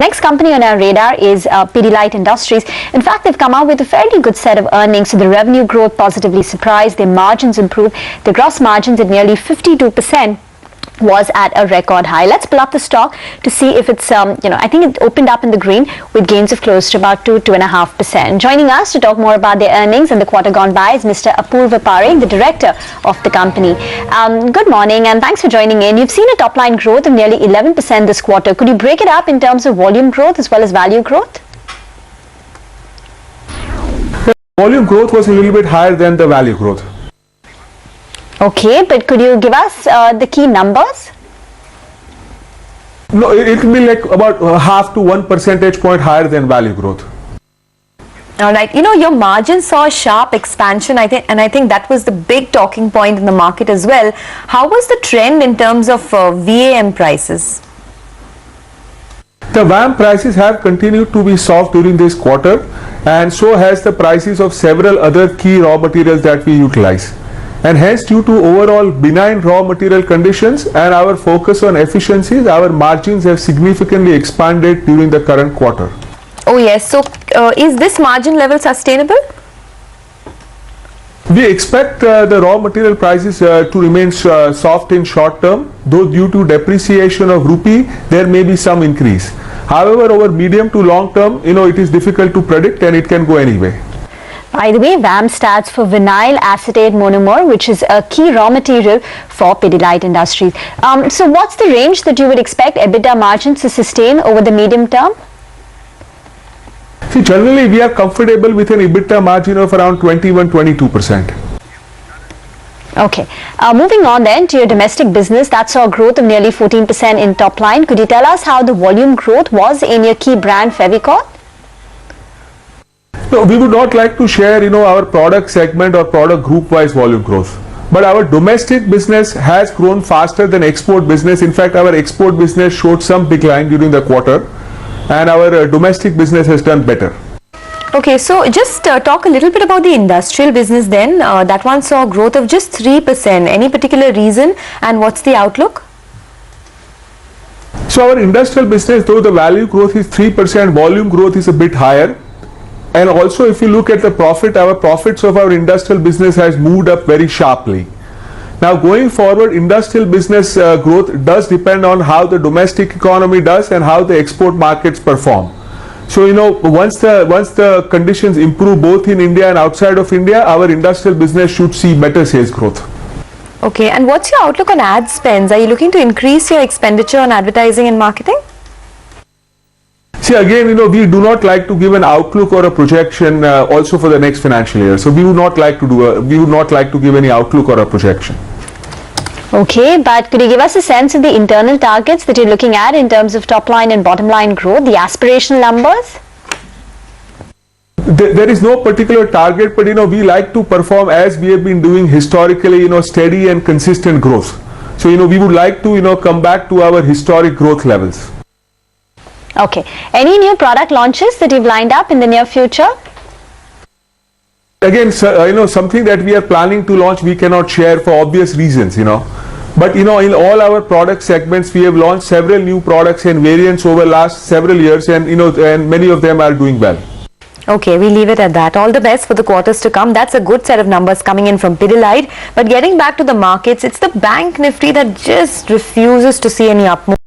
Next company on our radar is Pidilite Industries. In fact, they've come out with a fairly good set of earnings. So the revenue growth positively surprised, their margins improved. The gross margins at nearly 52% was at a record high. Let's pull up the stock to see if it's, I think it opened up in the green with gains of close to about 2.5%. Joining us to talk more about their earnings and the quarter gone by is Mr. Apurva Parekh, the director of the company. Good morning and thanks for joining in. You've seen a top line growth of nearly 11% this quarter. Could you break it up in terms of volume growth as well as value growth? Volume growth was a little bit higher than the value growth. Okay, but could you give us the key numbers? No, it will be like about half to 1 percentage point higher than value growth. All right, your margin saw a sharp expansion, I think that was the big talking point in the market as well. How was the trend in terms of VAM prices? The VAM prices have continued to be soft during this quarter, and so has the prices of several other key raw materials that we utilize. And hence, due to overall benign raw material conditions and our focus on efficiencies, our margins have significantly expanded during the current quarter. Oh yes, so is this margin level sustainable? We expect the raw material prices to remain soft in short term, though due to depreciation of rupee, there may be some increase. However, over medium to long term, it is difficult to predict and it can go anyway. By the way, VAM stands for vinyl acetate monomer, which is a key raw material for Pidilite Industries. So what's the range that you would expect EBITDA margins to sustain over the medium term? See, generally we are comfortable with an EBITDA margin of around 21-22%. Okay. Moving on then to your domestic business, that saw a growth of nearly 14% in top line. Could you tell us how the volume growth was in your key brand Fevicol? No, we would not like to share, our product segment or product group wise volume growth. But our domestic business has grown faster than export business. In fact, our export business showed some decline during the quarter and our domestic business has done better. Okay, so just talk a little bit about the industrial business then. That one saw a growth of just 3%. Any particular reason and what's the outlook? So our industrial business, though the value growth is 3%, volume growth is a bit higher. And also if you look at the profit, our profits of our industrial business has moved up very sharply. Now going forward, industrial business growth does depend on how the domestic economy does and how the export markets perform. So once the conditions improve both in India and outside of India, our industrial business should see better sales growth. Okay, and what's your outlook on ad spends? Are you looking to increase your expenditure on advertising and marketing? See, again, we do not like to give an outlook or a projection also for the next financial year. So we would not like to give any outlook or a projection. Okay, but could you give us a sense of the internal targets that you're looking at in terms of top line and bottom line growth, the aspirational numbers? There is no particular target, but we like to perform as we have been doing historically, steady and consistent growth. So we would like to come back to our historic growth levels. Okay. Any new product launches that you've lined up in the near future? Again, something that we are planning to launch, we cannot share for obvious reasons, But, in all our product segments, we have launched several new products and variants over last several years and, and many of them are doing well. Okay, we leave it at that. All the best for the quarters to come. That's a good set of numbers coming in from Pidilite. But getting back to the markets, it's the bank nifty that just refuses to see any up move.